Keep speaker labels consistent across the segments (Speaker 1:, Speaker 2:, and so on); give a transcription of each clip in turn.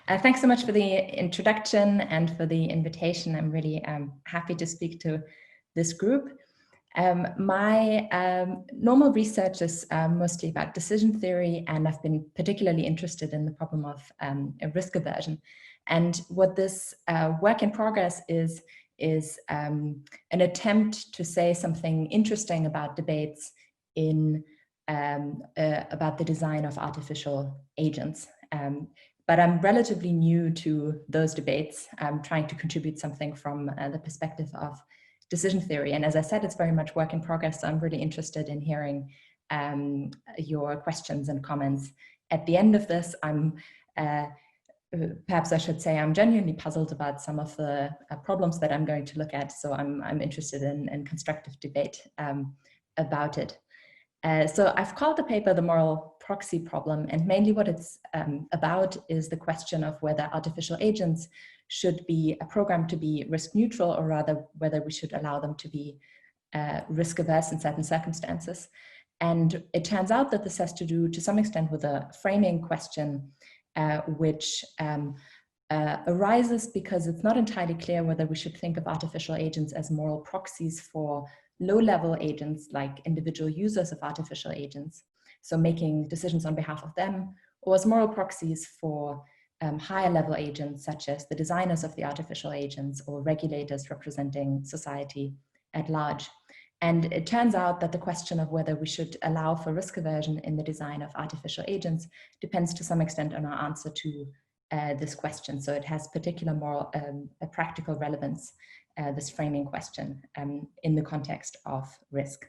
Speaker 1: Thanks so much for the introduction and for the invitation. I'm really happy to speak to this group. My normal research is mostly about decision theory, and I've been particularly interested in the problem of risk aversion. And what this work in progress is an attempt to say something interesting about debates in about the design of artificial agents. But I'm relatively new to those debates. I'm trying to contribute something from the perspective of decision theory. And as I said, it's very much work in progress. So I'm really interested in hearing your questions and comments. At the end of this, perhaps I should say I'm genuinely puzzled about some of the problems that I'm going to look at. So I'm interested in constructive debate about it. So I've called the paper the moral proxy problem, and mainly what it's about is the question of whether artificial agents should be programmed to be risk neutral, or rather whether we should allow them to be risk averse in certain circumstances. And it turns out that this has to do to some extent with a framing question which arises because it's not entirely clear whether we should think of artificial agents as moral proxies for low-level agents like individual users of artificial agents, so making decisions on behalf of them, or as moral proxies for higher-level agents such as the designers of the artificial agents or regulators representing society at large. And it turns out that the question of whether we should allow for risk aversion in the design of artificial agents depends to some extent on our answer to this question. So it has particular moral, practical relevance, this framing question in the context of risk.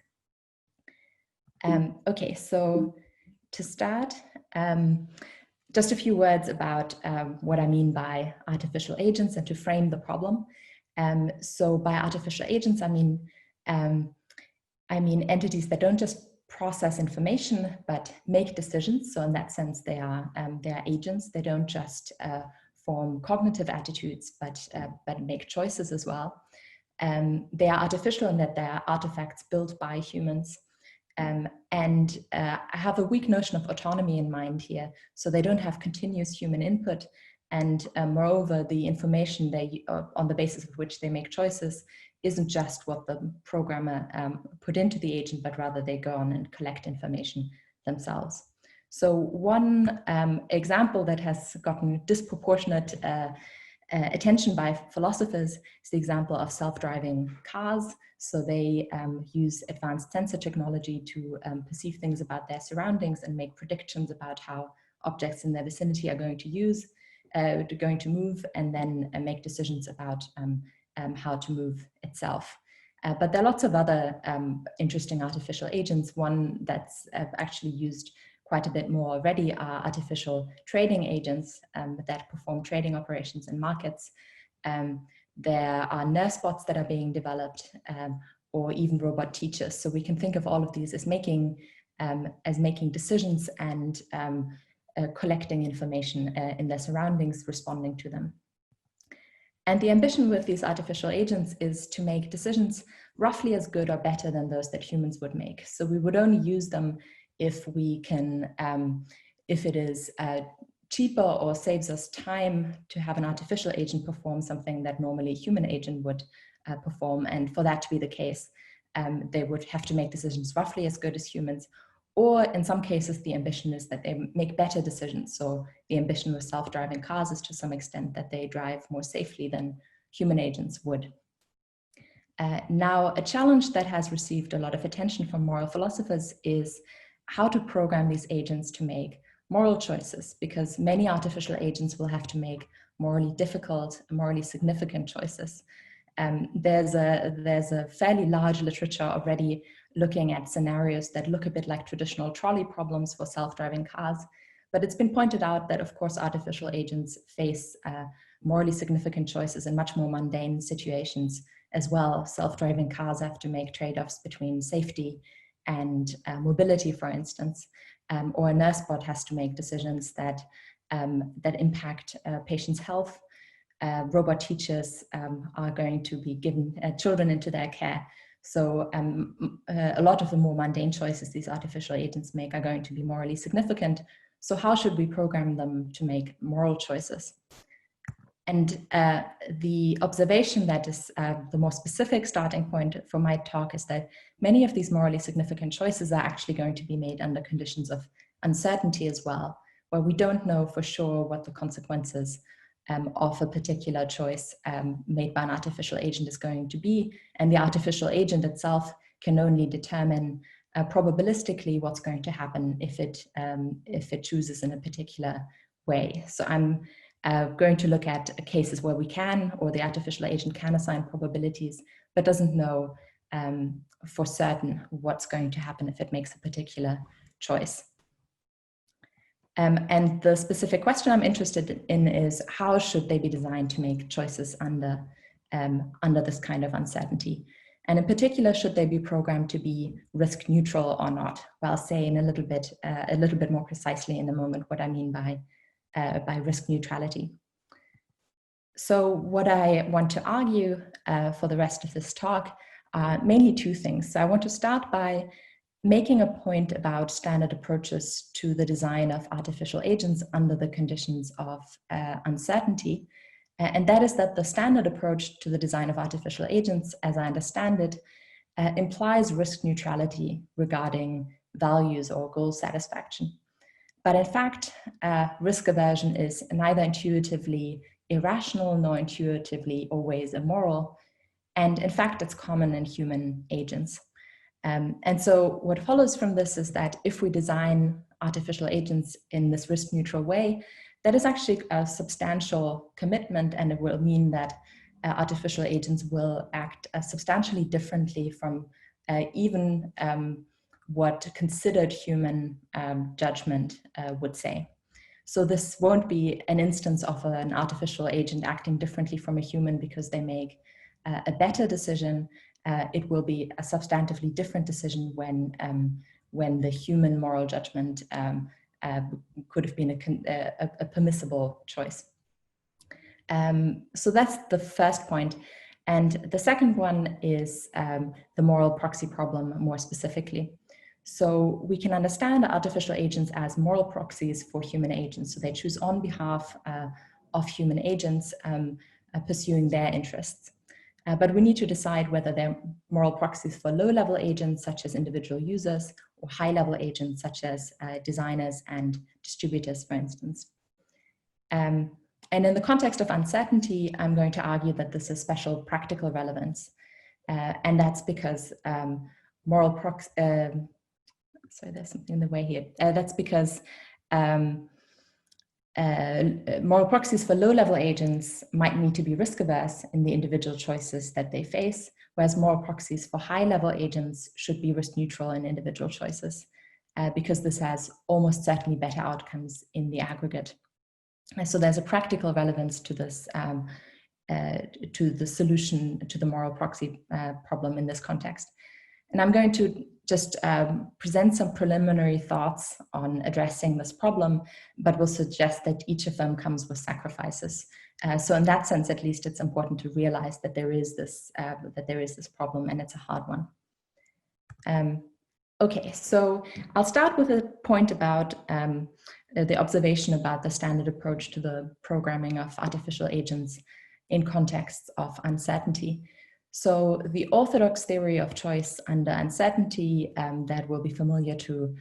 Speaker 1: Okay, so to start, just a few words about what I mean by artificial agents and to frame the problem. So by artificial agents, I mean entities that don't just process information, but make decisions. So in that sense, they are agents. They don't just form cognitive attitudes, but make choices as well. They are artificial in that they are artifacts built by humans. And I have a weak notion of autonomy in mind here. So they don't have continuous human input. And moreover, the information on the basis of which they make choices isn't just what the programmer put into the agent, but rather they go on and collect information themselves. So one example that has gotten disproportionate attention by philosophers is the example of self-driving cars. So they use advanced sensor technology to perceive things about their surroundings and make predictions about how objects in their vicinity are going to move, and then make decisions about how to move itself. But there are lots of other interesting artificial agents. One that's actually used quite a bit more already are artificial trading agents that perform trading operations in markets. There are nurse bots that are being developed, or even robot teachers. So we can think of all of these as making decisions and collecting information in their surroundings, responding to them. And the ambition with these artificial agents is to make decisions roughly as good or better than those that humans would make. So we would only use them if we can, if it is cheaper or saves us time to have an artificial agent perform something that normally a human agent would perform. And for that to be the case, they would have to make decisions roughly as good as humans. Or in some cases, the ambition is that they make better decisions. So the ambition with self-driving cars is to some extent that they drive more safely than human agents would. Now, a challenge that has received a lot of attention from moral philosophers is how to program these agents to make moral choices, because many artificial agents will have to make morally difficult, morally significant choices. There's a fairly large literature already looking at scenarios that look a bit like traditional trolley problems for self-driving cars. But it's been pointed out that, of course, artificial agents face morally significant choices in much more mundane situations as well. Self-driving cars have to make trade-offs between safety and mobility, for instance, or a nurse bot has to make decisions that impact patients' health. Robot teachers are going to be given children into their care. So a lot of the more mundane choices these artificial agents make are going to be morally significant, So how should we program them to make moral choices? And the observation that is the more specific starting point for my talk is that many of these morally significant choices are actually going to be made under conditions of uncertainty as well, where we don't know for sure what the consequences of a particular choice made by an artificial agent is going to be. And the artificial agent itself can only determine probabilistically what's going to happen if it chooses in a particular way. So I'm going to look at cases where we can, or the artificial agent can assign probabilities, but doesn't know for certain what's going to happen if it makes a particular choice. And the specific question I'm interested in is how should they be designed to make choices under this kind of uncertainty? And in particular, should they be programmed to be risk neutral or not? Well, I'll say in a little bit more precisely in a moment what I mean by risk neutrality. So what I want to argue for the rest of this talk are mainly two things. So I want to start by making a point about standard approaches to the design of artificial agents under the conditions of uncertainty. And that is that the standard approach to the design of artificial agents, as I understand it, implies risk neutrality regarding values or goal satisfaction. But in fact, risk aversion is neither intuitively irrational nor intuitively always immoral. And in fact, it's common in human agents. And so what follows from this is that if we design artificial agents in this risk neutral way, that is actually a substantial commitment, and it will mean that artificial agents will act substantially differently from even what considered human judgment would say. So this won't be an instance of an artificial agent acting differently from a human because they make a better decision. It will be a substantively different decision when the human moral judgment could have been a permissible choice. So that's the first point. And the second one is the moral proxy problem more specifically. So we can understand artificial agents as moral proxies for human agents. So they choose on behalf of human agents pursuing their interests. But we need to decide whether they're moral proxies for low-level agents, such as individual users, or high-level agents, such as designers and distributors, for instance. And in the context of uncertainty, I'm going to argue that this is special practical relevance. And that's because moral proxies, sorry, there's something in the way here. That's because moral proxies for low-level agents might need to be risk-averse in the individual choices that they face, whereas moral proxies for high-level agents should be risk-neutral in individual choices, because this has almost certainly better outcomes in the aggregate. So there's a practical relevance to this, to the solution to the moral proxy problem in this context. And I'm going to just present some preliminary thoughts on addressing this problem, but will suggest that each of them comes with sacrifices. So in that sense, at least, it's important to realize that there is this problem, and it's a hard one. Okay, so I'll start with a point about the observation about the standard approach to the programming of artificial agents in contexts of uncertainty. So the orthodox theory of choice under uncertainty that will be familiar to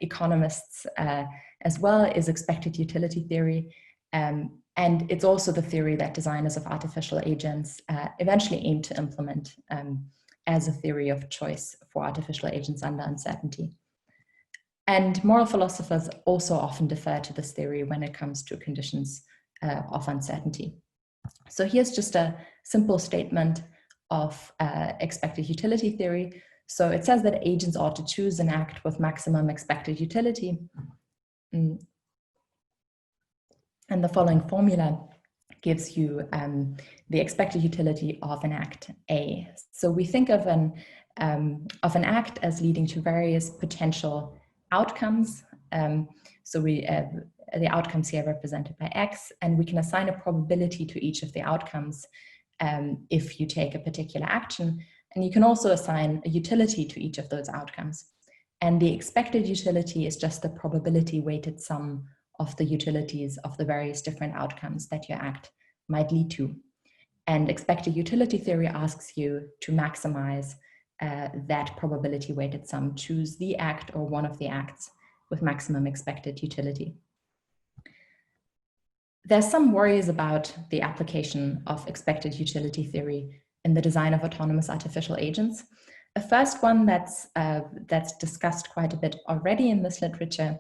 Speaker 1: economists as well is expected utility theory. And it's also the theory that designers of artificial agents eventually aim to implement as a theory of choice for artificial agents under uncertainty. And moral philosophers also often defer to this theory when it comes to conditions of uncertainty. So here's just a simple statement of expected utility theory. So it says that agents ought to choose an act with maximum expected utility. And the following formula gives you the expected utility of an act A. So we think of an act as leading to various potential outcomes. So the outcomes here are represented by X, and we can assign a probability to each of the outcomes if you take a particular action. And you can also assign a utility to each of those outcomes. And the expected utility is just the probability weighted sum of the utilities of the various different outcomes that your act might lead to. And expected utility theory asks you to maximize that probability weighted sum. Choose the act or one of the acts with maximum expected utility. There's some worries about the application of expected utility theory in the design of autonomous artificial agents. The first one that's discussed quite a bit already in this literature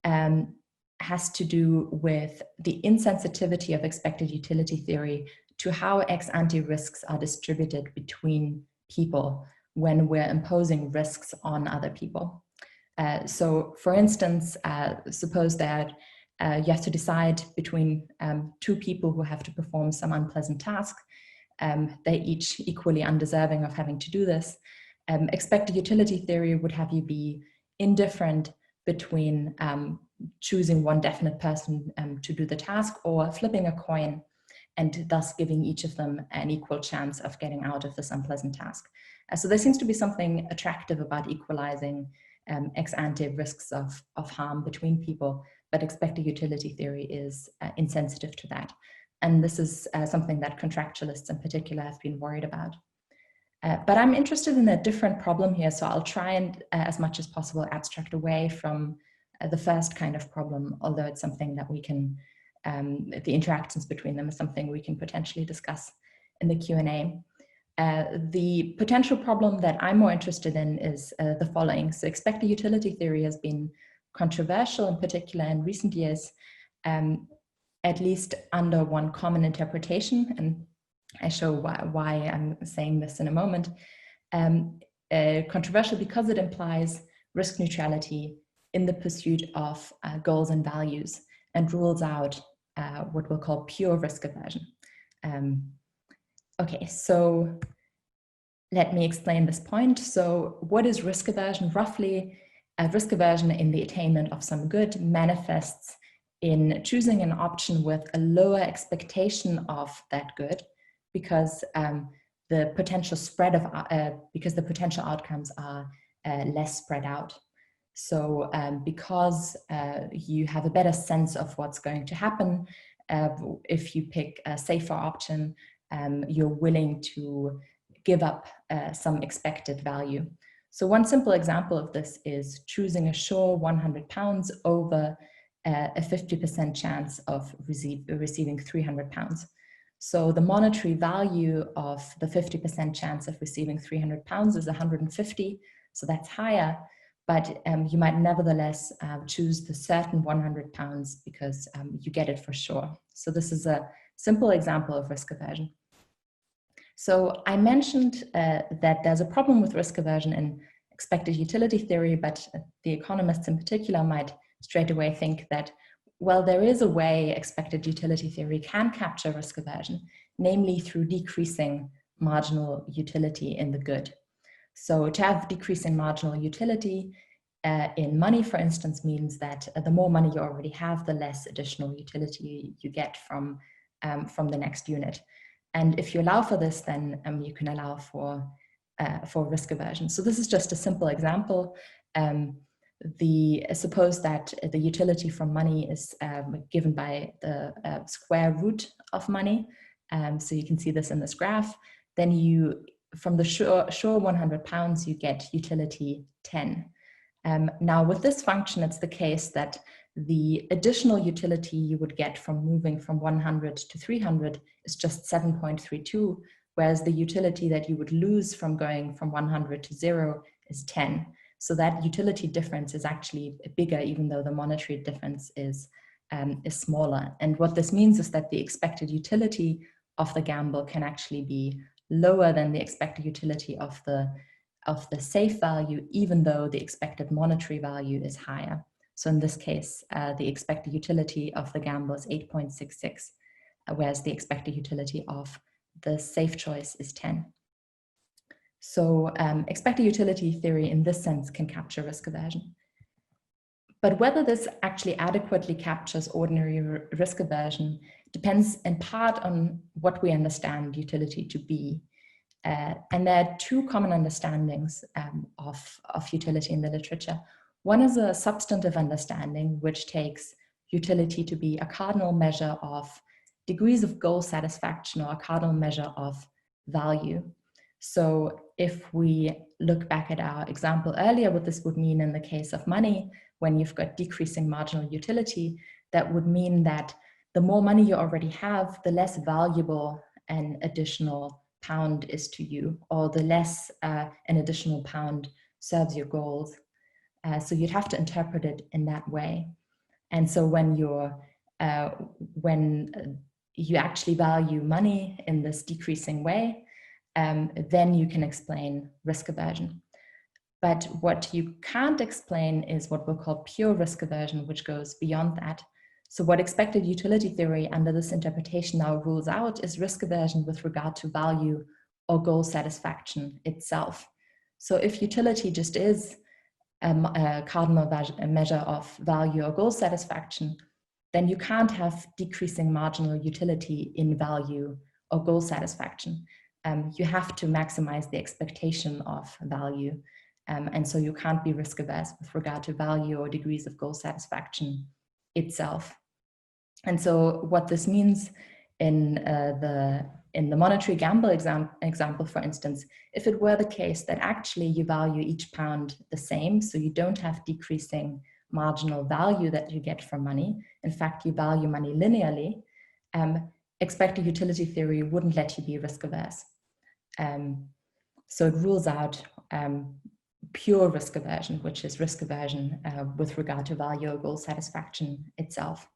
Speaker 1: has to do with the insensitivity of expected utility theory to how ex-ante risks are distributed between people when we're imposing risks on other people. So for instance, suppose that you have to decide between two people who have to perform some unpleasant task. They're each equally undeserving of having to do this. Expected utility theory would have you be indifferent between choosing one definite person to do the task or flipping a coin and thus giving each of them an equal chance of getting out of this unpleasant task. So there seems to be something attractive about equalizing ex-ante risks of harm between people, but expected utility theory is insensitive to that. And this is something that contractualists in particular have been worried about. But I'm interested in a different problem here, so I'll try and, as much as possible, abstract away from the first kind of problem, although it's something that we can, the interactions between them is something we can potentially discuss in the Q&A. The potential problem that I'm more interested in is the following. So expected utility theory has been controversial, in particular in recent years, at least under one common interpretation, and I show why I'm saying this in a moment. Controversial because it implies risk neutrality in the pursuit of goals and values and rules out what we'll call pure risk aversion. Okay, so let me explain this point. So what is risk aversion? Roughly, risk aversion in the attainment of some good manifests in choosing an option with a lower expectation of that good, because the potential spread of because the potential outcomes are less spread out. So because you have a better sense of what's going to happen, if you pick a safer option, you're willing to give up some expected value. So one simple example of this is choosing a sure £100 over a 50% chance of receiving £300. So the monetary value of the 50% chance of receiving £300 is 150, so that's higher, but you might nevertheless choose the certain £100 because you get it for sure. So this is a simple example of risk aversion. So I mentioned that there's a problem with risk aversion in expected utility theory, but the economists in particular might straight away think that, well, there is a way expected utility theory can capture risk aversion, namely through decreasing marginal utility in the good. So to have decreasing marginal utility in money, for instance, means that the more money you already have, the less additional utility you get from the next unit. And if you allow for this, then you can allow for risk aversion. So this is just a simple example. Suppose that the utility from money is given by the square root of money. So you can see this in this graph. Then you, from the sure £100, you get utility 10. Now with this function, it's the case that the additional utility you would get from moving from 100 to 300 is just 7.32, whereas the utility that you would lose from going from 100 to 0 is 10. So that utility difference is actually bigger, even though the monetary difference is smaller. And what this means is that the expected utility of the gamble can actually be lower than the expected utility of the safe value, even though the expected monetary value is higher. So in this case, the expected utility of the gamble is 8.66, whereas the expected utility of the safe choice is 10. So expected utility theory in this sense can capture risk aversion. But whether this actually adequately captures ordinary risk aversion depends in part on what we understand utility to be. And there are two common understandings of utility in the literature. One is a substantive understanding, which takes utility to be a cardinal measure of degrees of goal satisfaction or a cardinal measure of value. So if we look back at our example earlier, what this would mean in the case of money, when you've got decreasing marginal utility, that would mean that the more money you already have, the less valuable an additional pound is to you, or the less an additional pound serves your goals. So you'd have to interpret it in that way. And so when you actually value money in this decreasing way, then you can explain risk aversion. But what you can't explain is what we'll call pure risk aversion, which goes beyond that. So what expected utility theory under this interpretation now rules out is risk aversion with regard to value or goal satisfaction itself. So if utility just is a cardinal measure of value or goal satisfaction, then you can't have decreasing marginal utility in value or goal satisfaction. You have to maximize the expectation of value. And so you can't be risk averse with regard to value or degrees of goal satisfaction itself. And so what this means in the monetary gamble example, for instance, if it were the case that actually you value each pound the same, so you don't have decreasing marginal value that you get from money, in fact, you value money linearly, expected utility theory wouldn't let you be risk averse. So it rules out pure risk aversion, which is risk aversion with regard to value or goal satisfaction itself.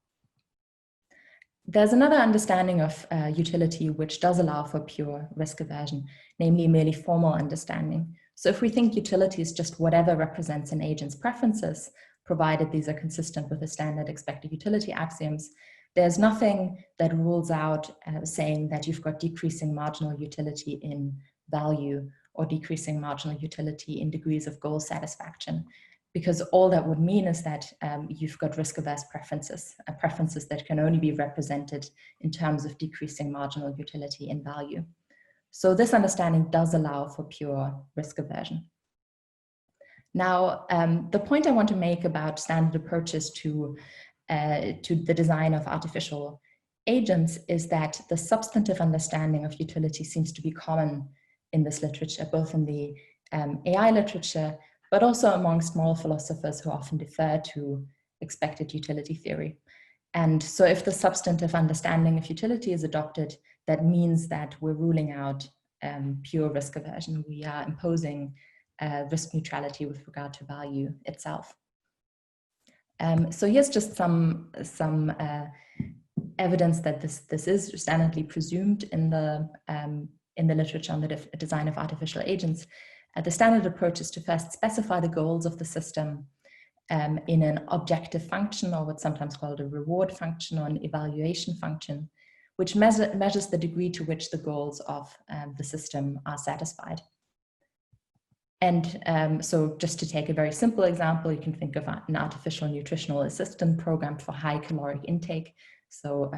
Speaker 1: There's another understanding of utility which does allow for pure risk aversion, namely merely formal understanding. So if we think utility is just whatever represents an agent's preferences, provided these are consistent with the standard expected utility axioms, there's nothing that rules out saying that you've got decreasing marginal utility in value or decreasing marginal utility in degrees of goal satisfaction, because all that would mean is that you've got risk-averse preferences, preferences that can only be represented in terms of decreasing marginal utility in value. So this understanding does allow for pure risk aversion. Now, the point I want to make about standard approaches to the design of artificial agents is that the substantive understanding of utility seems to be common in this literature, both in the AI literature, but also amongst moral philosophers who often defer to expected utility theory. And so if the substantive understanding of utility is adopted, that means that we're ruling out pure risk aversion. We are imposing risk neutrality with regard to value itself. So here's just some evidence that this is standardly presumed in the literature on the design of artificial agents. The standard approach is to first specify the goals of the system in an objective function, or what's sometimes called a reward function or an evaluation function, which measures the degree to which the goals of the system are satisfied. And so just to take a very simple example, you can think of an artificial nutritional assistant programmed for high caloric intake. So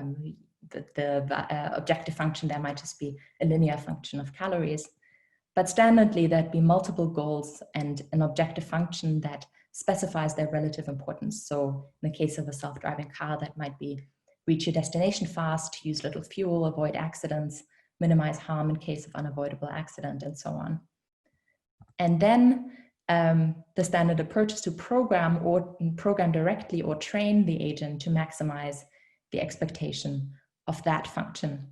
Speaker 1: the objective function there might just be a linear function of calories. But standardly, there'd be multiple goals and an objective function that specifies their relative importance. So in the case of a self-driving car, that might be reach your destination fast, use little fuel, avoid accidents, minimize harm in case of unavoidable accident, and so on. And then the standard approach is to program directly or train the agent to maximize the expectation of that function.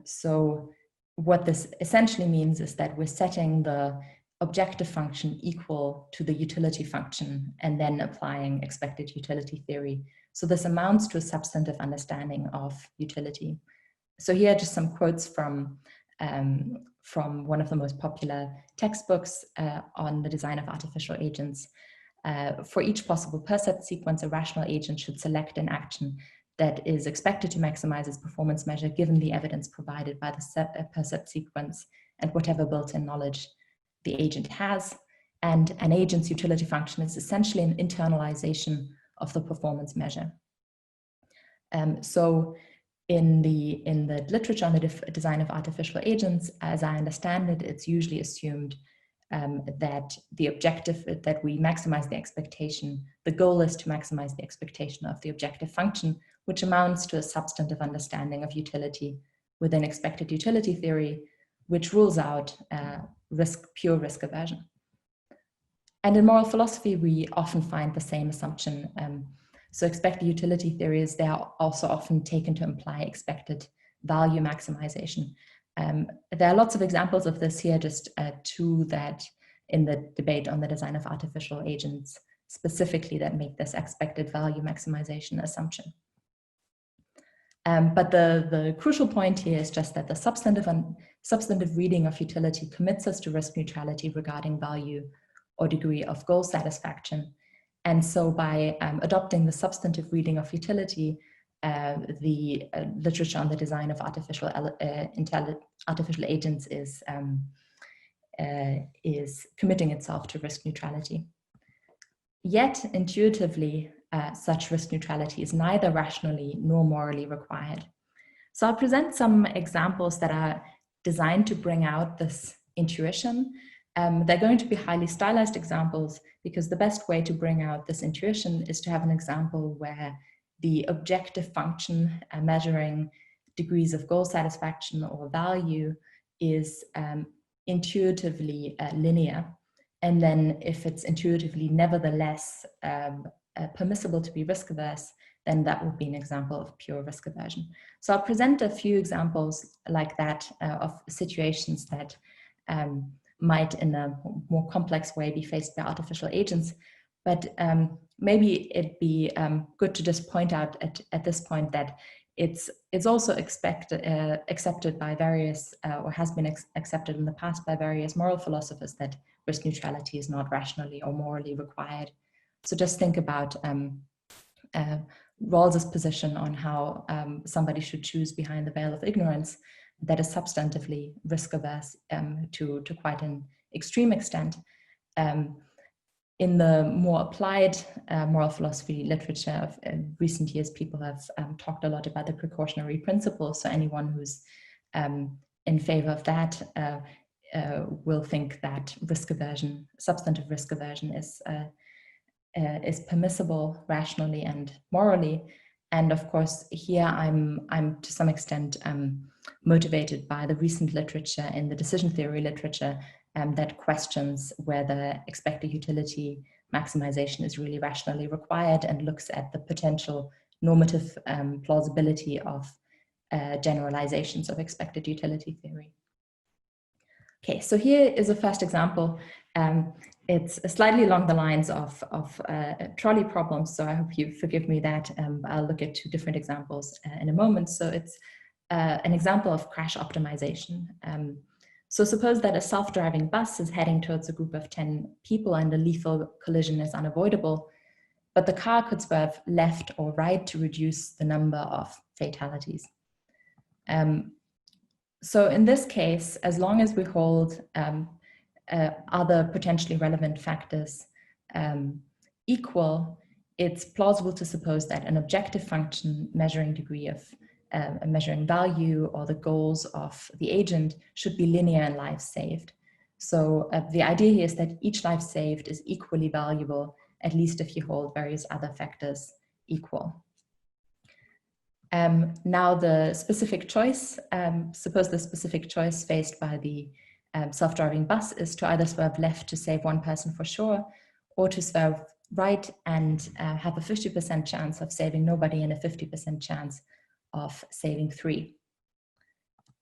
Speaker 1: So what this essentially means is that we're setting the objective function equal to the utility function and then applying expected utility theory. So this amounts to a substantive understanding of utility. So here are just some quotes from one of the most popular textbooks on the design of artificial agents. For each possible percept sequence, a rational agent should select an action that is expected to maximize its performance measure given the evidence provided by the percept sequence and whatever built-in knowledge the agent has. And an agent's utility function is essentially an internalization of the performance measure. So In the literature on the design of artificial agents, as I understand it, it's usually assumed that the objective, that we maximize the expectation, the goal is to maximize the expectation of the objective function, which amounts to a substantive understanding of utility within expected utility theory, which rules out pure risk aversion. And in moral philosophy, we often find the same assumption. So expected utility theories, they are also often taken to imply expected value maximization. There are lots of examples of this here, just two that in the debate on the design of artificial agents specifically that make this expected value maximization assumption. But the crucial point here is just that the substantive reading of utility commits us to risk neutrality regarding value or degree of goal satisfaction. And so by adopting the substantive reading of utility, the literature on the design of artificial agents is committing itself to risk neutrality. Yet, intuitively, such risk neutrality is neither rationally nor morally required. So I'll present some examples that are designed to bring out this intuition. They're going to be highly stylized examples because the best way to bring out this intuition is to have an example where the objective function measuring degrees of goal satisfaction or value is intuitively linear. And then if it's intuitively nevertheless permissible to be risk averse, then that would be an example of pure risk aversion. So I'll present a few examples like that of situations that might in a more complex way be faced by artificial agents. But maybe it'd be good to just point out at this point that it's also accepted by various, or has been accepted in the past by various moral philosophers, that risk neutrality is not rationally or morally required. So just think about Rawls's position on how somebody should choose behind the veil of ignorance that is substantively risk averse to quite an extreme extent. In the more applied moral philosophy literature of recent years, people have talked a lot about the precautionary principle. So anyone who's in favor of that will think that risk aversion, substantive risk aversion, is permissible rationally and morally. And of course, here I'm to some extent motivated by the recent literature in the decision theory literature that questions whether expected utility maximization is really rationally required and looks at the potential normative plausibility of generalizations of expected utility theory. Okay, so here is a first example. It's slightly along the lines of trolley problems, so I hope you forgive me that. I'll look at two different examples in a moment. So it's an example of crash optimization. So suppose that a self-driving bus is heading towards a group of 10 people and a lethal collision is unavoidable, but the car could swerve left or right to reduce the number of fatalities. So in this case, as long as we hold other potentially relevant factors equal, it's plausible to suppose that an objective function measuring degree of measuring value or the goals of the agent should be linear in lives saved. So the idea here is that each life saved is equally valuable, at least if you hold various other factors equal. Now the specific choice, suppose the specific choice faced by the self-driving bus is to either swerve left to save one person for sure, or to swerve right and have a 50% chance of saving nobody and a 50% chance of saving 3.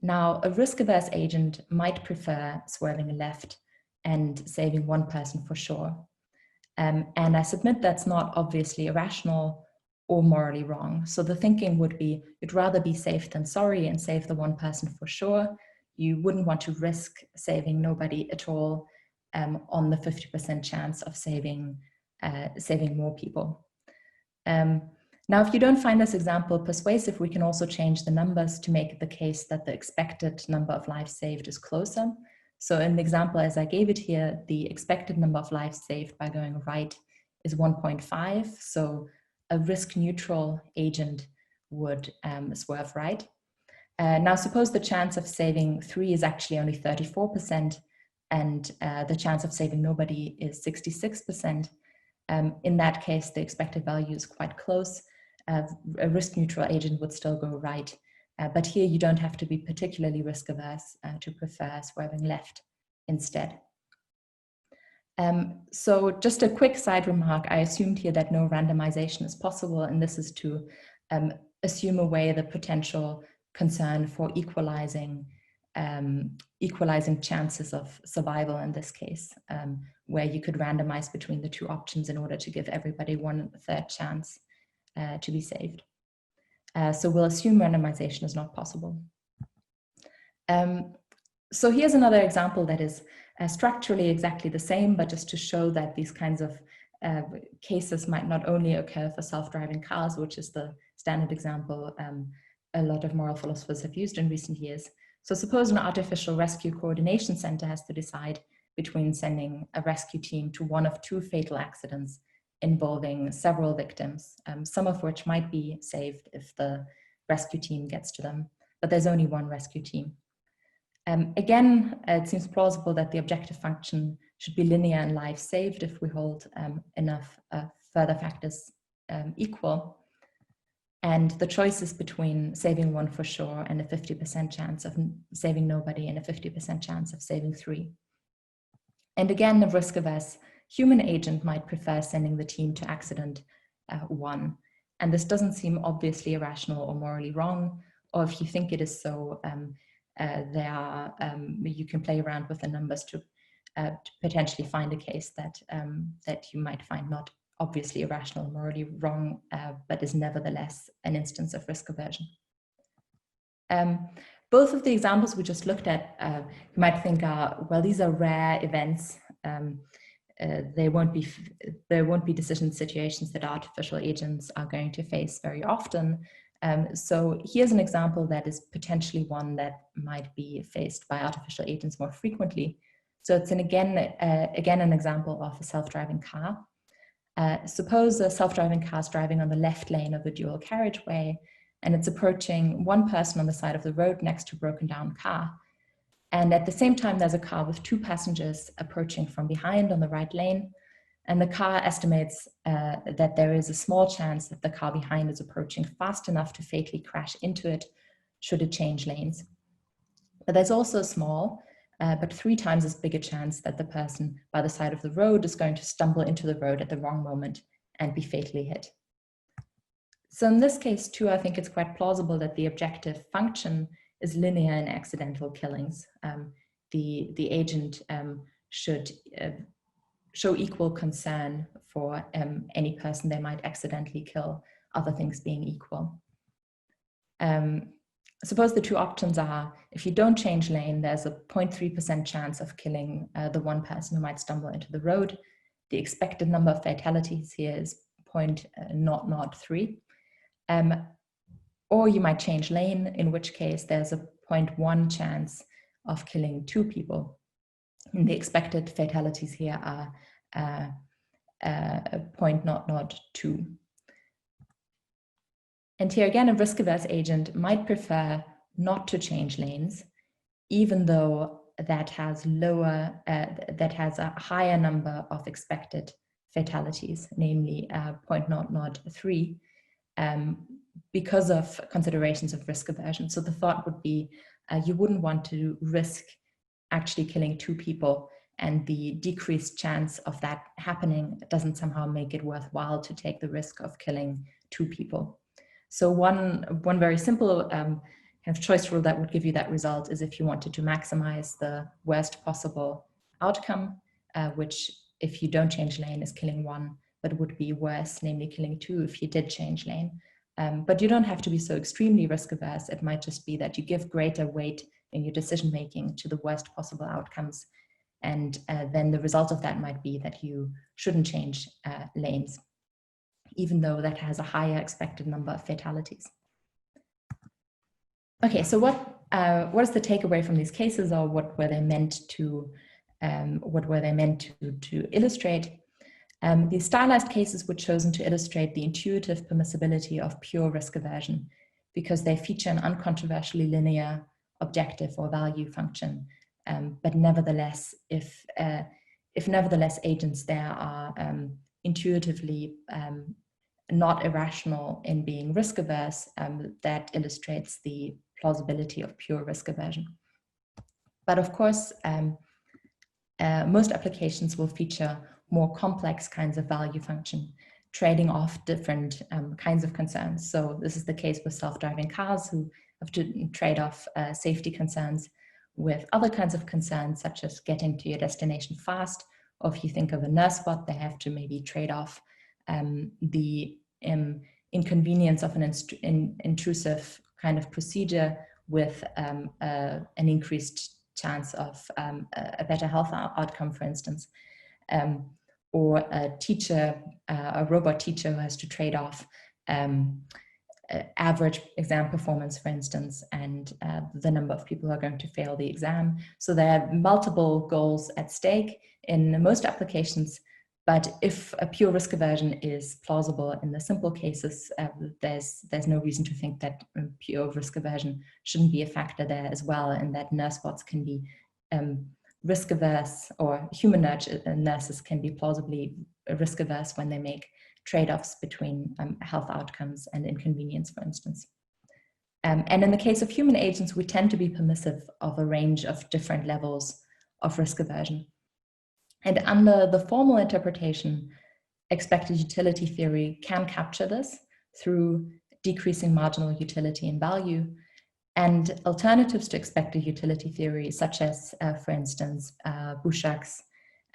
Speaker 1: Now, a risk-averse agent might prefer swerving left and saving one person for sure. And I submit that's not obviously irrational or morally wrong. So the thinking would be, you'd rather be safe than sorry and save the one person for sure. You wouldn't want to risk saving nobody at all on the 50% chance of saving more people. Now, if you don't find this example persuasive, we can also change the numbers to make the case that the expected number of lives saved is closer. So in the example as I gave it here, the expected number of lives saved by going right is 1.5. So a risk-neutral agent would swerve right. Now suppose the chance of saving 3 is actually only 34%, and the chance of saving nobody is 66%. In that case, the expected value is quite close. A risk-neutral agent would still go right. But here you don't have to be particularly risk-averse to prefer swerving left instead. So just a quick side remark, I assumed here that no randomization is possible, and this is to assume away the potential concern for equalizing chances of survival in this case, where you could randomize between the two options in order to give everybody 1/3 chance to be saved. So we'll assume randomization is not possible. So here's another example that is structurally exactly the same, but just to show that these kinds of cases might not only occur for self-driving cars, which is the standard example a lot of moral philosophers have used in recent years. So suppose an artificial rescue coordination center has to decide between sending a rescue team to one of 2 fatal accidents involving several victims, some of which might be saved if the rescue team gets to them, but there's only one rescue team. Again, it seems plausible that the objective function should be linear and lives saved if we hold enough further factors equal. And the choice is between saving 1 for sure and a 50% chance of saving nobody and a 50% chance of saving 3. And again, the risk-averse human agent might prefer sending the team to accident 1. And this doesn't seem obviously irrational or morally wrong, or if you think it is so, you can play around with the numbers to potentially find a case that you might find not obviously irrational or morally wrong, but is nevertheless an instance of risk aversion. Both of the examples we just looked at, you might think are, well, these are rare events. There won't be decision situations that artificial agents are going to face very often. So here's an example that is potentially one that might be faced by artificial agents more frequently. So it's again an example of a self-driving car. Suppose a self-driving car is driving on the left lane of a dual carriageway, and it's approaching one person on the side of the road next to a broken down car. And at the same time, there's a car with 2 passengers approaching from behind on the right lane. And the car estimates that there is a small chance that the car behind is approaching fast enough to fatally crash into it should it change lanes. But there's also a small, but 3 times as big a chance that the person by the side of the road is going to stumble into the road at the wrong moment and be fatally hit. So in this case too, I think it's quite plausible that the objective function is linear in accidental killings. The agent should show equal concern for any person they might accidentally kill, other things being equal. Suppose the 2 options are, if you don't change lane, there's a 0.3% chance of killing the one person who might stumble into the road. The expected number of fatalities here is 0.003. Or you might change lane, in which case there's a 0.1 chance of killing 2 people. And the expected fatalities here are 0.002. And here again, a risk-averse agent might prefer not to change lanes, even though that has a higher number of expected fatalities, namely 0.003, because of considerations of risk aversion. So the thought would be you wouldn't want to risk actually killing 2 people, and the decreased chance of that happening doesn't somehow make it worthwhile to take the risk of killing 2 people. So one very simple kind of choice rule that would give you that result is if you wanted to maximize the worst possible outcome, which if you don't change lane is killing 1, but would be worse, namely killing 2 if you did change lane. But you don't have to be so extremely risk averse. It might just be that you give greater weight in your decision making to the worst possible outcomes. And then the result of that might be that you shouldn't change lanes, even though that has a higher expected number of fatalities. Okay, so what is the takeaway from these cases, or what were they meant to illustrate? These stylized cases were chosen to illustrate the intuitive permissibility of pure risk aversion because they feature an uncontroversially linear objective or value function. But nevertheless, if nevertheless agents there are intuitively not irrational in being risk averse, that illustrates the plausibility of pure risk aversion. But of course, most applications will feature more complex kinds of value function, trading off different kinds of concerns. So this is the case with self-driving cars, who have to trade off safety concerns with other kinds of concerns, such as getting to your destination fast. Or if you think of a nurse bot, they have to maybe trade off the inconvenience of an intrusive kind of procedure with an increased chance of a better health outcome, for instance. Or a teacher, a robot teacher who has to trade off average exam performance, for instance, and the number of people who are going to fail the exam. So there are multiple goals at stake in most applications, but if a pure risk aversion is plausible in the simple cases, there's no reason to think that pure risk aversion shouldn't be a factor there as well, and that nurse bots can be risk averse, or human nurses can be plausibly risk averse when they make trade-offs between health outcomes and inconvenience, for instance. And in the case of human agents, we tend to be permissive of a range of different levels of risk aversion. And under the formal interpretation, expected utility theory can capture this through decreasing marginal utility and value. And alternatives to expected utility theory, such as, for instance, Bouchard's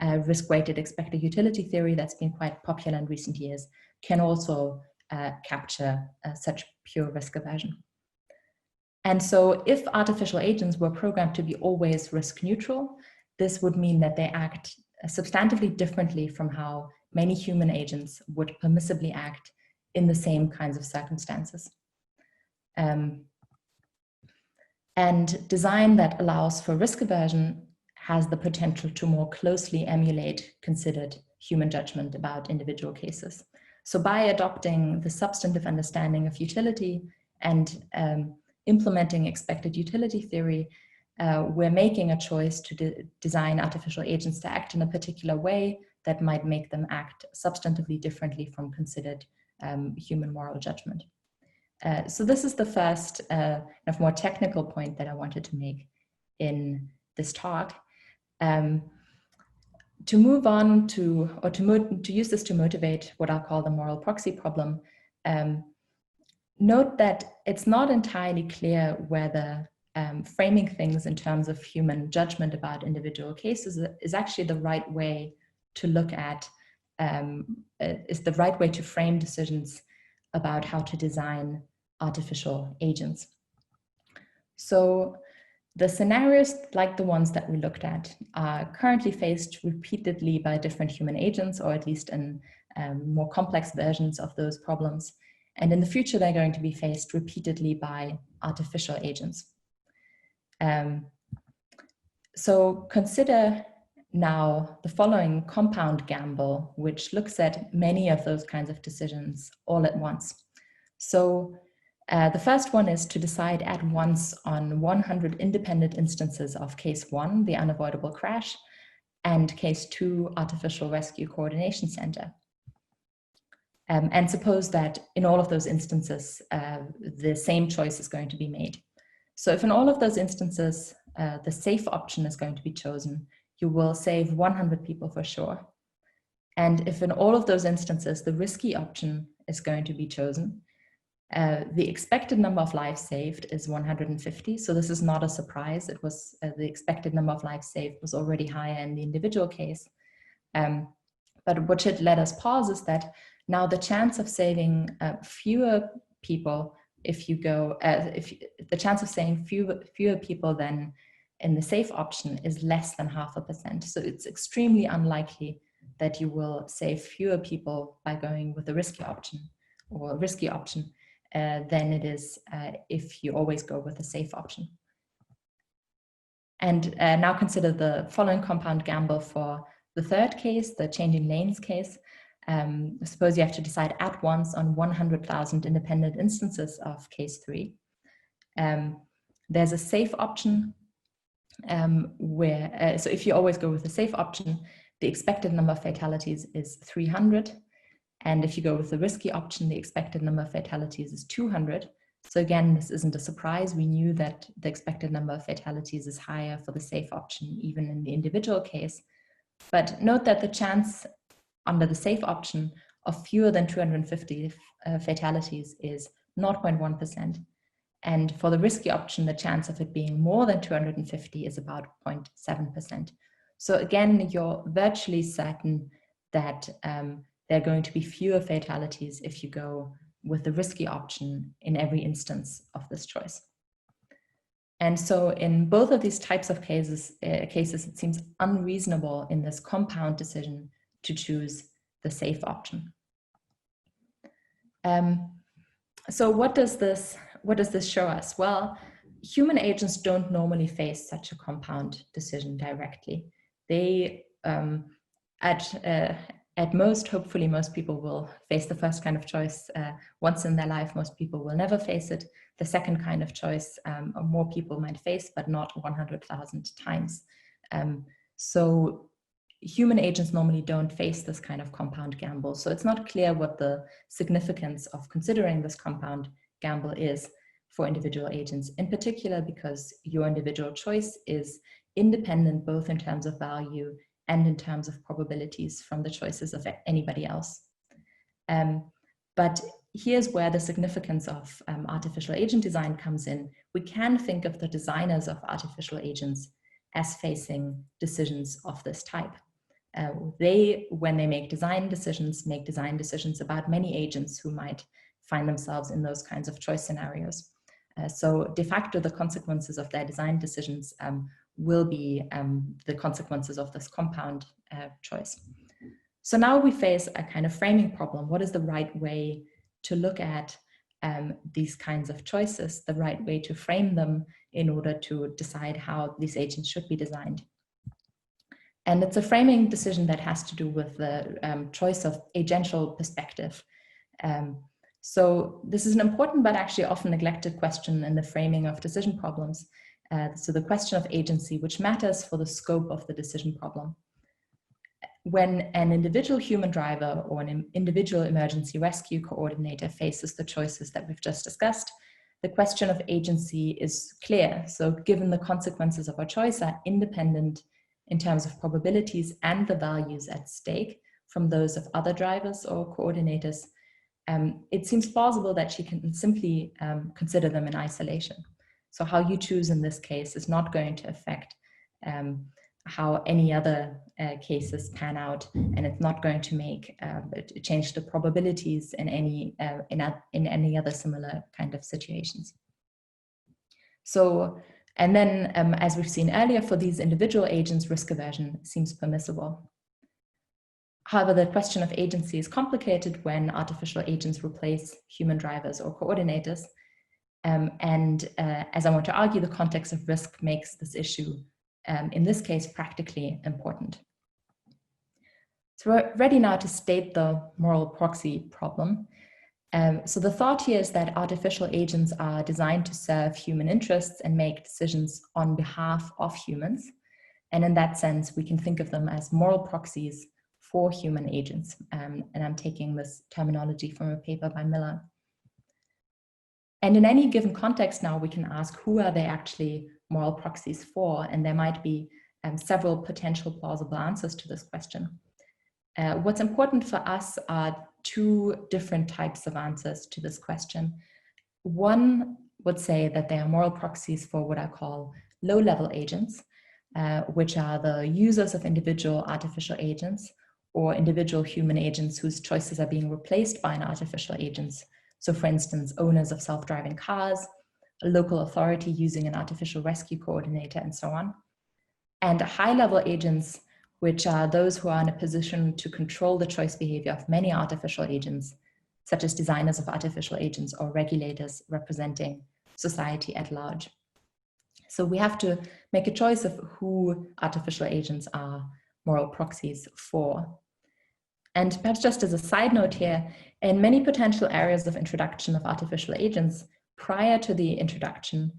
Speaker 1: risk-weighted expected utility theory that's been quite popular in recent years, can also capture such pure risk aversion. And so if artificial agents were programmed to be always risk neutral, this would mean that they act substantively differently from how many human agents would permissibly act in the same kinds of circumstances. And design that allows for risk aversion has the potential to more closely emulate considered human judgment about individual cases. So by adopting the substantive understanding of utility and implementing expected utility theory, we're making a choice to design artificial agents to act in a particular way that might make them act substantively differently from considered human moral judgment. So this is the first more technical point that I wanted to make in this talk. To move on to, or to use this to motivate what I'll call the moral proxy problem, note that it's not entirely clear whether framing things in terms of human judgment about individual cases is actually the right way to look at, is the right way to frame decisions about how to design artificial agents. So the scenarios, like the ones that we looked at, are currently faced repeatedly by different human agents, or at least in more complex versions of those problems. And in the future, they're going to be faced repeatedly by artificial agents. So consider now the following compound gamble, which looks at many of those kinds of decisions all at once. So the first one is to decide at once on 100 independent instances of case 1, the unavoidable crash, and case 2, artificial rescue coordination center. And suppose that in all of those instances, the same choice is going to be made. So if in all of those instances, the safe option is going to be chosen, you will save 100 people for sure. And if in all of those instances, the risky option is going to be chosen, the expected number of lives saved is 150. So this is not a surprise. It was the expected number of lives saved was already higher in the individual case. But what should let us pause is that now the chance of saving fewer people, if you go, the chance of saving fewer people than in the safe option is less than 0.5%. So it's extremely unlikely that you will save fewer people by going with the risky option or risky option than it is if you always go with the safe option. And now consider the following compound gamble for the third case, the changing lanes case. Suppose you have to decide at once on 100,000 independent instances of case 3. There's a safe option where, so if you always go with the safe option, the expected number of fatalities is 300. And if you go with the risky option, the expected number of fatalities is 200. So again, this isn't a surprise. We knew that the expected number of fatalities is higher for the safe option, even in the individual case. But note that the chance under the safe option of fewer than 250 fatalities is 0.1%. And for the risky option, the chance of it being more than 250 is about 0.7%. So again, you're virtually certain that there are going to be fewer fatalities if you go with the risky option in every instance of this choice. And so in both of these types of cases, it seems unreasonable in this compound decision to choose the safe option. So what does this show us? Well, human agents don't normally face such a compound decision directly. They, at most, hopefully most people will face the first kind of choice once in their life. Most people will never face it. The second kind of choice, more people might face, but not 100,000 times. So human agents normally don't face this kind of compound gamble. So it's not clear what the significance of considering this compound gamble is for individual agents, in particular because your individual choice is independent both in terms of value and in terms of probabilities from the choices of anybody else. But here's where the significance of artificial agent design comes in. We can think of the designers of artificial agents as facing decisions of this type. They, when they make design decisions about many agents who might find themselves in those kinds of choice scenarios. So de facto, the consequences of their design decisions will be the consequences of this compound choice. So now we face a kind of framing problem. What is the right way to look at these kinds of choices, the right way to frame them in order to decide how these agents should be designed? And it's a framing decision that has to do with the choice of agential perspective. So this is an important but actually often neglected question in the framing of decision problems. So the question of agency, which matters for the scope of the decision problem. When an individual human driver or an individual emergency rescue coordinator faces the choices that we've just discussed, the question of agency is clear. So given the consequences of our choice are independent in terms of probabilities and the values at stake from those of other drivers or coordinators, it seems plausible that she can simply consider them in isolation. So how you choose in this case is not going to affect how any other cases pan out, and it's not going to make change the probabilities in any other similar kind of situations. So, and then as we've seen earlier, for these individual agents, risk aversion seems permissible. However, the question of agency is complicated when artificial agents replace human drivers or coordinators. As I want to argue, the context of risk makes this issue, in this case, practically important. So we're ready now to state the moral proxy problem. So the thought here is that artificial agents are designed to serve human interests and make decisions on behalf of humans. And in that sense, we can think of them as moral proxies for human agents. And I'm taking this terminology from a paper by Miller. And in any given context now, we can ask, who are they actually moral proxies for? And there might be several potential plausible answers to this question. What's important for us are two different types of answers to this question. One would say that they are moral proxies for what I call low-level agents, which are the users of individual artificial agents or individual human agents whose choices are being replaced by an artificial agents. So for instance, owners of self-driving cars, a local authority using an artificial rescue coordinator, and so on. And high-level agents, which are those who are in a position to control the choice behavior of many artificial agents, such as designers of artificial agents or regulators representing society at large. So we have to make a choice of who artificial agents are moral proxies for. And perhaps just as a side note here, in many potential areas of introduction of artificial agents, prior to the introduction,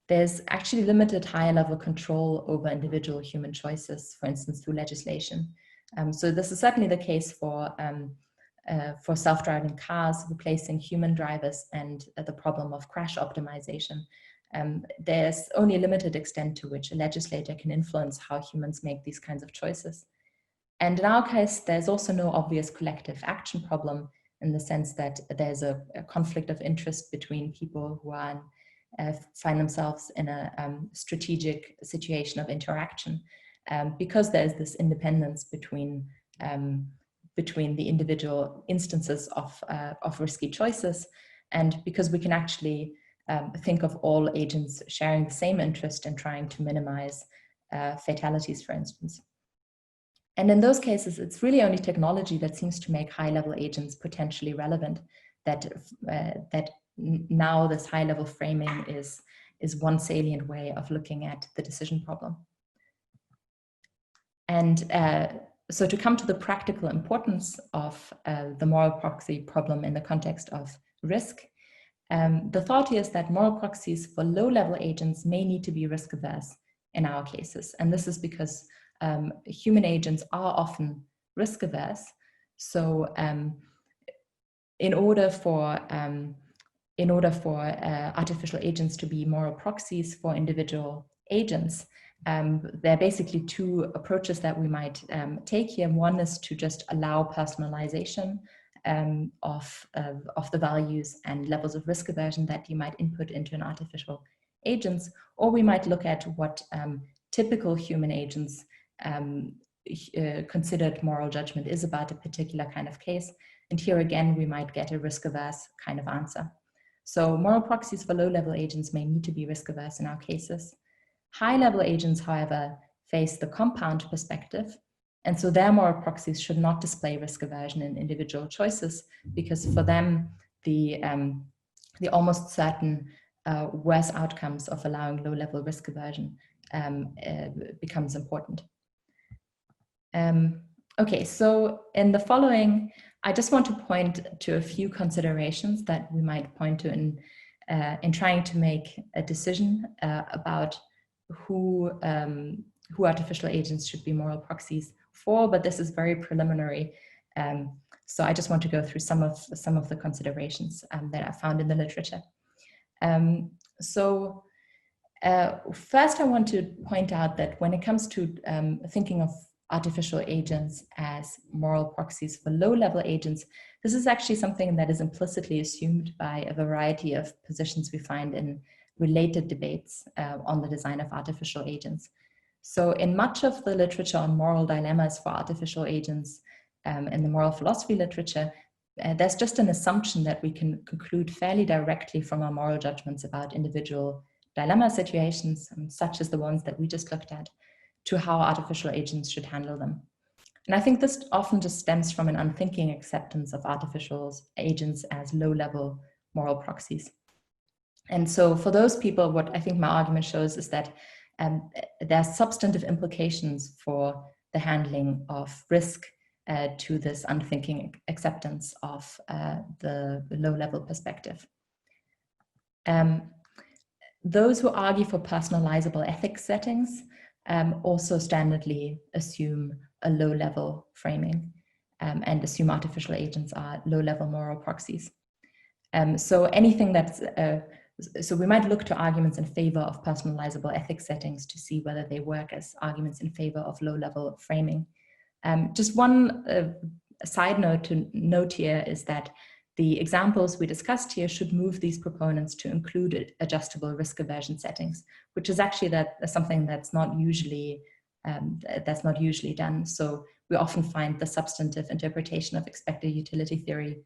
Speaker 1: there's actually limited higher level control over individual human choices, for instance, through legislation. So this is certainly the case for self-driving cars replacing human drivers and the problem of crash optimization. There's only a limited extent to which a legislator can influence how humans make these kinds of choices. And in our case, there's also no obvious collective action problem in the sense that there's a conflict of interest between people who are find themselves in a strategic situation of interaction, because there's this independence between the individual instances of risky choices, and because we can actually think of all agents sharing the same interest in trying to minimize fatalities, for instance. And in those cases, it's really only technology that seems to make high-level agents potentially relevant, that now this high-level framing is one salient way of looking at the decision problem. And so to come to the practical importance of the moral proxy problem in the context of risk, the thought here is that moral proxies for low-level agents may need to be risk-averse in our cases. And this is because human agents are often risk-averse. So in order for artificial agents to be moral proxies for individual agents, there are basically two approaches that we might take here. One is to just allow personalization of the values and levels of risk aversion that you might input into an artificial agents, or we might look at what typical human agents considered moral judgment is about a particular kind of case. And here again, we might get a risk-averse kind of answer. So moral proxies for low-level agents may need to be risk-averse in our cases. High-level agents, however, face the compound perspective. And so their moral proxies should not display risk aversion in individual choices, because for them, the almost certain worse outcomes of allowing low-level risk aversion becomes important. Okay, so in the following, I just want to point to a few considerations that we might point to in trying to make a decision about who artificial agents should be moral proxies for, but this is very preliminary. So I just want to go through some of the considerations that I found in the literature. First, I want to point out that when it comes to thinking of artificial agents as moral proxies for low-level agents, this is actually something that is implicitly assumed by a variety of positions we find in related debates on the design of artificial agents. So in much of the literature on moral dilemmas for artificial agents in the moral philosophy literature, there's just an assumption that we can conclude fairly directly from our moral judgments about individual dilemma situations, such as the ones that we just looked at, to how artificial agents should handle them. And I think this often just stems from an unthinking acceptance of artificial agents as low-level moral proxies. And so for those people, what I think my argument shows is that there are substantive implications for the handling of risk to this unthinking acceptance of the low-level perspective. Those who argue for personalizable ethics settings also standardly assume a low-level framing and assume artificial agents are low-level moral proxies. So anything that's, so we might look to arguments in favor of personalizable ethics settings to see whether they work as arguments in favor of low-level framing. Just one side note to note here is that the examples we discussed here should move these proponents to include adjustable risk aversion settings, which is actually something that's not usually done. So we often find the substantive interpretation of expected utility theory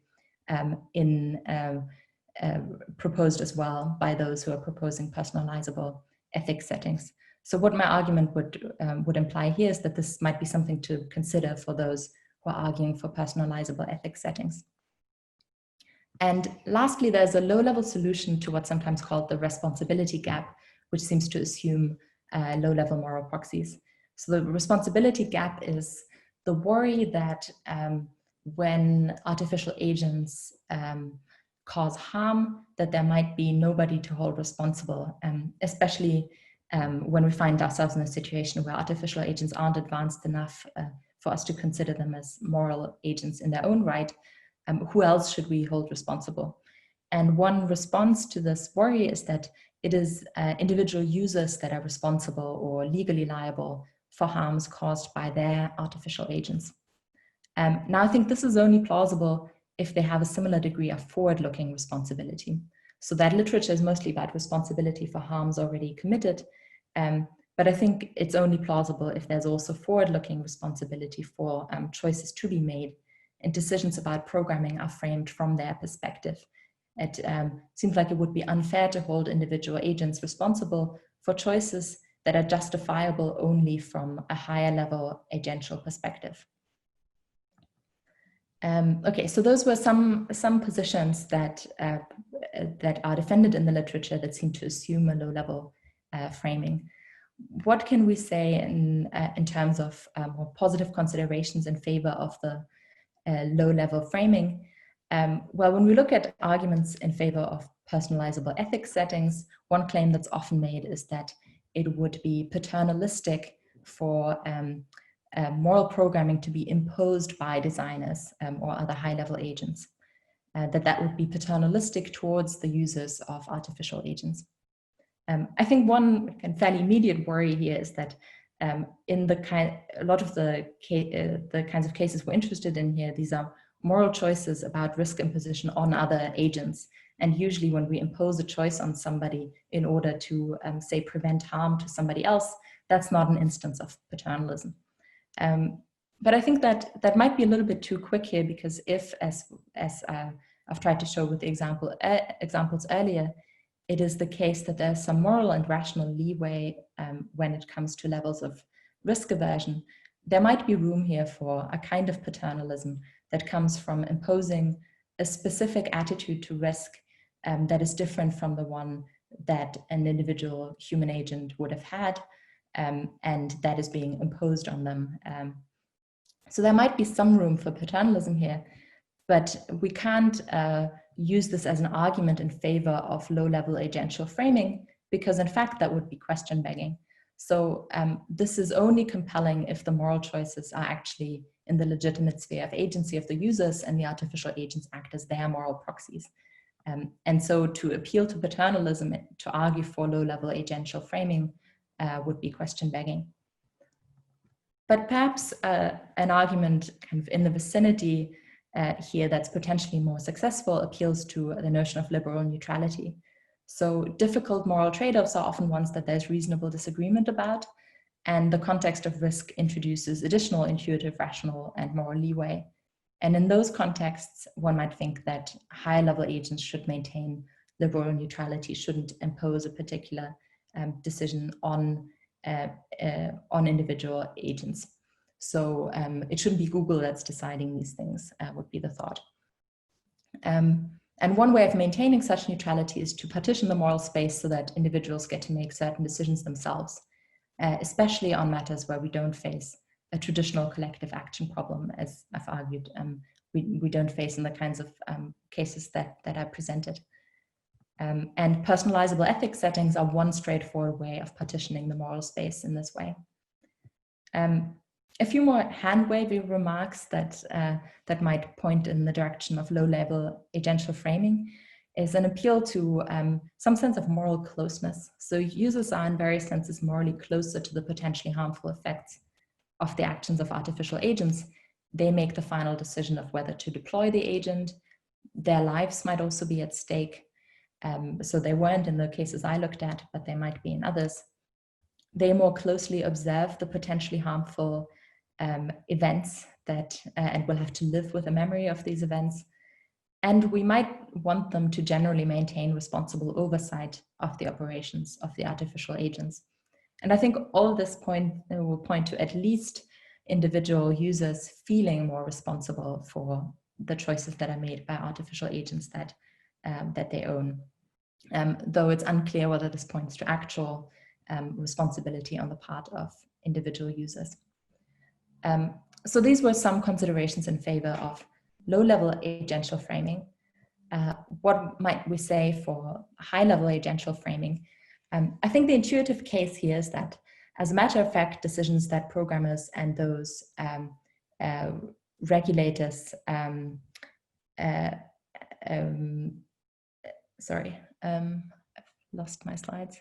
Speaker 1: proposed as well by those who are proposing personalizable ethics settings. So what my argument would imply here is that this might be something to consider for those who are arguing for personalizable ethics settings. And lastly, there's a low-level solution to what's sometimes called the responsibility gap, which seems to assume low-level moral proxies. So the responsibility gap is the worry that when artificial agents cause harm, that there might be nobody to hold responsible, especially when we find ourselves in a situation where artificial agents aren't advanced enough for us to consider them as moral agents in their own right. Who else should we hold responsible? And one response to this worry is that it is individual users that are responsible or legally liable for harms caused by their artificial agents. Now, I think this is only plausible if they have a similar degree of forward-looking responsibility. So that literature is mostly about responsibility for harms already committed, but I think it's only plausible if there's also forward-looking responsibility for choices to be made, and decisions about programming are framed from their perspective. It seems like it would be unfair to hold individual agents responsible for choices that are justifiable only from a higher level agential perspective. Okay, so those were some positions that that are defended in the literature that seem to assume a low-level framing. What can we say in terms of more positive considerations in favor of the low-level framing? Well, when we look at arguments in favor of personalizable ethics settings, one claim that's often made is that it would be paternalistic for moral programming to be imposed by designers or other high-level agents, that would be paternalistic towards the users of artificial agents. I think one fairly immediate worry here is that in a lot of the kinds of cases we're interested in here, these are moral choices about risk imposition on other agents. And usually when we impose a choice on somebody in order to, say, prevent harm to somebody else, that's not an instance of paternalism. But I think that might be a little bit too quick here, because if, as I've tried to show with the examples earlier, it is the case that there's some moral and rational leeway when it comes to levels of risk aversion, there might be room here for a kind of paternalism that comes from imposing a specific attitude to risk that is different from the one that an individual human agent would have had, and that is being imposed on them. So there might be some room for paternalism here, but we can't use this as an argument in favor of low-level agential framing, because in fact that would be question begging. So this is only compelling if the moral choices are actually in the legitimate sphere of agency of the users and the artificial agents act as their moral proxies. And so to appeal to paternalism, to argue for low-level agential framing would be question begging. But perhaps an argument kind of in the vicinity here that's potentially more successful appeals to the notion of liberal neutrality. So difficult moral trade-offs are often ones that there's reasonable disagreement about, and the context of risk introduces additional intuitive, rational, and moral leeway. And in those contexts, one might think that higher-level agents should maintain liberal neutrality, shouldn't impose a particular decision on individual agents. So it shouldn't be Google that's deciding these things, would be the thought. And one way of maintaining such neutrality is to partition the moral space so that individuals get to make certain decisions themselves, especially on matters where we don't face a traditional collective action problem, as I've argued, we don't face in the kinds of cases that I presented. And personalizable ethics settings are one straightforward way of partitioning the moral space in this way. A few more hand-wavy remarks that might point in the direction of low-level agential framing is an appeal to some sense of moral closeness. So users are in various senses morally closer to the potentially harmful effects of the actions of artificial agents. They make the final decision of whether to deploy the agent. Their lives might also be at stake. So they weren't in the cases I looked at, but they might be in others. They more closely observe the potentially harmful events that, and will have to live with a memory of these events. And we might want them to generally maintain responsible oversight of the operations of the artificial agents. And I think all of this will point to at least individual users feeling more responsible for the choices that are made by artificial agents that they own. Though it's unclear whether this points to actual responsibility on the part of individual users. So these were some considerations in favor of low-level agential framing. What might we say for high-level agential framing? I think the intuitive case here is that, as a matter of fact, decisions that programmers and those regulators, sorry, I've lost my slides.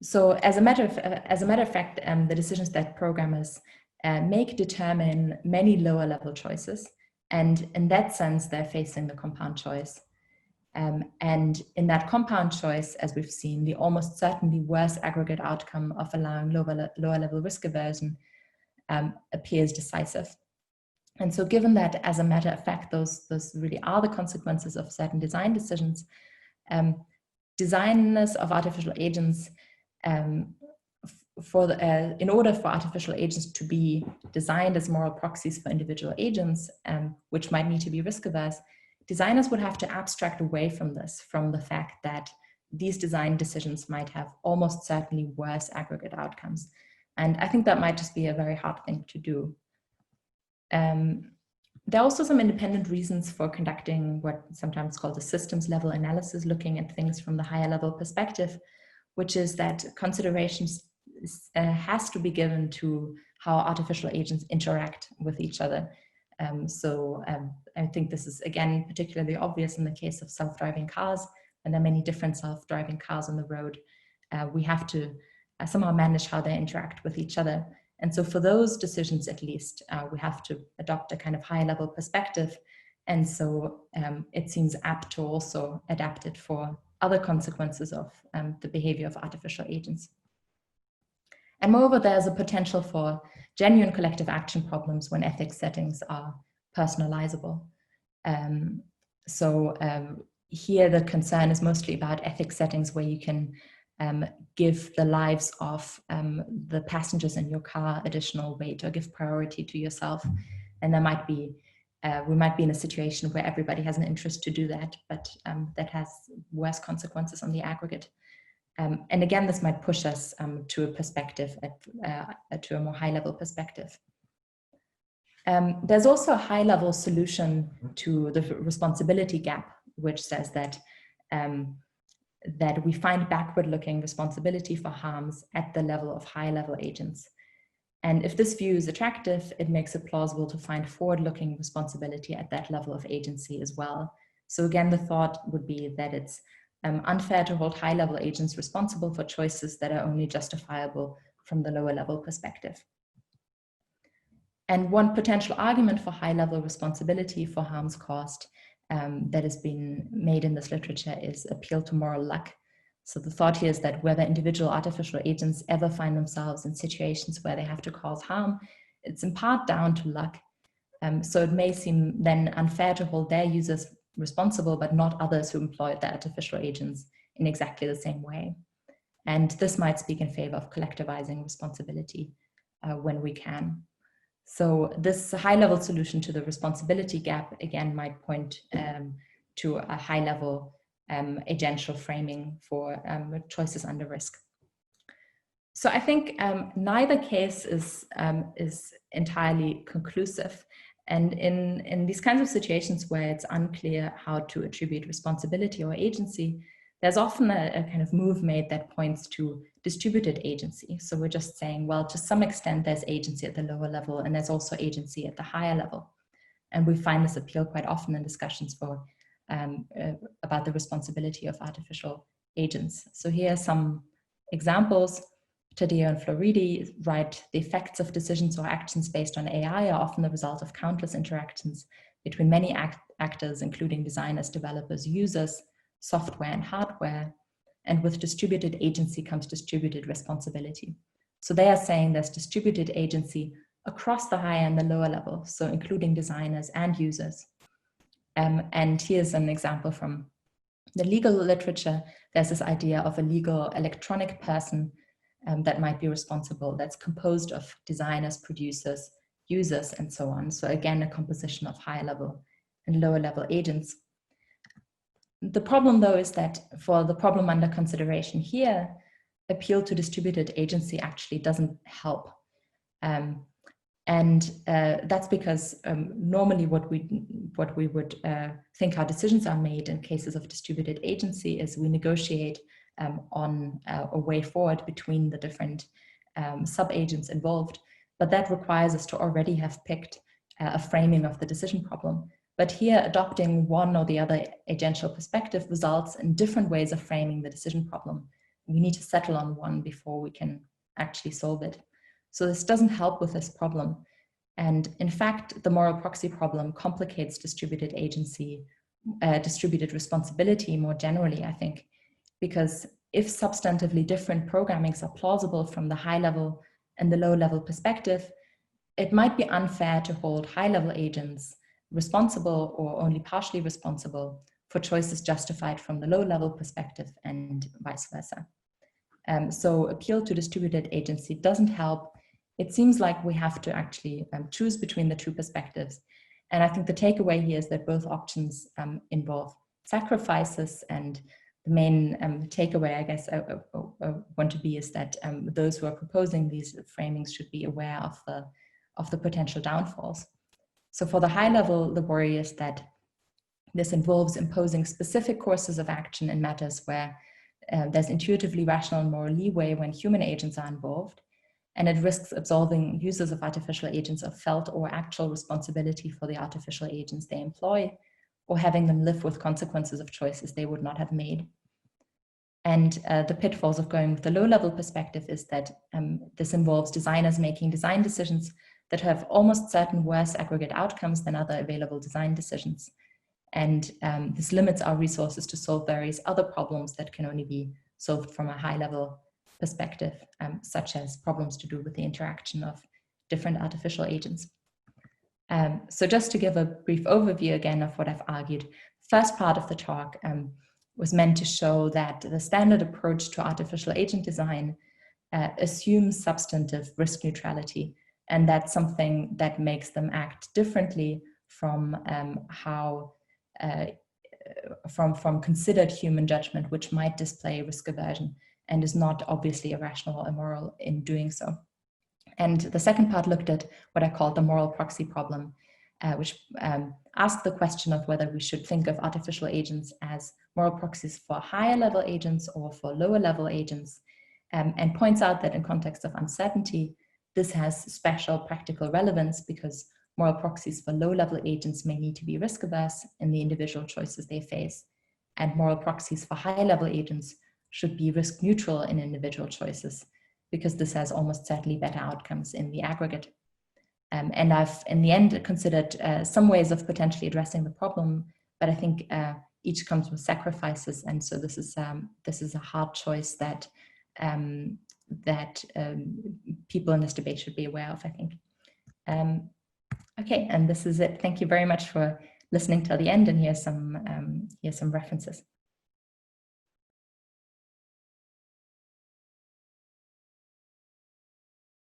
Speaker 1: So as a matter of fact, the decisions that programmers make determine many lower level choices. And in that sense, they're facing the compound choice. And in that compound choice, as we've seen, the almost certainly worse aggregate outcome of allowing lower level risk aversion appears decisive. And so given that, as a matter of fact, those really are the consequences of certain design decisions, designers of artificial agents, in order for artificial agents to be designed as moral proxies for individual agents, which might need to be risk averse, designers would have to abstract away from this, from the fact that these design decisions might have almost certainly worse aggregate outcomes. And I think that might just be a very hard thing to do. There are also some independent reasons for conducting what's sometimes called a systems level analysis, looking at things from the higher level perspective, which is that considerations has to be given to how artificial agents interact with each other. I think this is, again, particularly obvious in the case of self-driving cars, and there are many different self-driving cars on the road. We have to somehow manage how they interact with each other. And so for those decisions, at least, we have to adopt a kind of high level perspective. And so it seems apt to also adapt it for other consequences of the behavior of artificial agents. And moreover, there's a potential for genuine collective action problems when ethics settings are personalizable. Here the concern is mostly about ethics settings where you can give the lives of the passengers in your car additional weight or give priority to yourself. And there might be, we might be in a situation where everybody has an interest to do that, but that has worse consequences on the aggregate. And again, this might push us to a perspective, to a more high-level perspective. There's also a high-level solution to the responsibility gap, which says that that we find backward-looking responsibility for harms at the level of high-level agents. And if this view is attractive, it makes it plausible to find forward-looking responsibility at that level of agency as well. So again, the thought would be that it's unfair to hold high-level agents responsible for choices that are only justifiable from the lower-level perspective. And one potential argument for high-level responsibility for harms caused that has been made in this literature is appeal to moral luck. So the thought here is that whether individual artificial agents ever find themselves in situations where they have to cause harm, it's in part down to luck. So it may seem then unfair to hold their users responsible, but not others who employed the artificial agents in exactly the same way. And this might speak in favor of collectivizing responsibility when we can. So this high-level solution to the responsibility gap, again, might point to a high-level agential framing for choices under risk. So I think neither case is entirely conclusive. And in these kinds of situations where it's unclear how to attribute responsibility or agency, there's often a kind of move made that points to distributed agency. So we're just saying, well, to some extent, there's agency at the lower level, and there's also agency at the higher level. And we find this appeal quite often in discussions for about the responsibility of artificial agents. So here are some examples. Tadeo and Floridi write, the effects of decisions or actions based on AI are often the result of countless interactions between many actors, including designers, developers, users, software and hardware, and with distributed agency comes distributed responsibility. So they are saying there's distributed agency across the higher and the lower level, so including designers and users. And here's an example from the legal literature. There's this idea of a legal electronic person that might be responsible, that's composed of designers, producers, users, and so on. So again, a composition of higher level and lower level agents. The problem, though, is that for the problem under consideration here, appeal to distributed agency actually doesn't help. And that's because normally what we would think how decisions are made in cases of distributed agency is we negotiate on a way forward between the different sub-agents involved. But that requires us to already have picked a framing of the decision problem. But here, adopting one or the other agential perspective results in different ways of framing the decision problem. We need to settle on one before we can actually solve it. So this doesn't help with this problem. And in fact, the moral proxy problem complicates distributed agency, distributed responsibility more generally, I think, because if substantively different programmings are plausible from the high level and the low level perspective, it might be unfair to hold high level agents responsible or only partially responsible for choices justified from the low level perspective and vice versa. So appeal to distributed agency doesn't help. It seems like we have to actually choose between the two perspectives. And I think the takeaway here is that both options involve sacrifices, and the main takeaway, I guess, I want to be is that those who are proposing these framings should be aware of the potential downfalls. So for the high level, the worry is that this involves imposing specific courses of action in matters where there's intuitively rational and moral leeway when human agents are involved, and it risks absolving users of artificial agents of felt or actual responsibility for the artificial agents they employ, or having them live with consequences of choices they would not have made. And the pitfalls of going with the low-level perspective is that this involves designers making design decisions that have almost certain worse aggregate outcomes than other available design decisions. And this limits our resources to solve various other problems that can only be solved from a high-level perspective, such as problems to do with the interaction of different artificial agents. So just to give a brief overview again of what I've argued, first part of the talk was meant to show that the standard approach to artificial agent design assumes substantive risk neutrality, and that's something that makes them act differently from from considered human judgment, which might display risk aversion and is not obviously irrational or immoral in doing so. And the second part looked at what I called the moral proxy problem, which asked the question of whether we should think of artificial agents as moral proxies for higher level agents or for lower level agents, and points out that in context of uncertainty, this has special practical relevance because moral proxies for low-level agents may need to be risk-averse in the individual choices they face, and moral proxies for high-level agents should be risk-neutral in individual choices because this has almost certainly better outcomes in the aggregate. And I've, in the end, considered some ways of potentially addressing the problem, but I think each comes with sacrifices, and so this is a hard choice that people in this debate should be aware of, I think. Okay, and this is it. Thank you very much for listening till the end, and here's some references.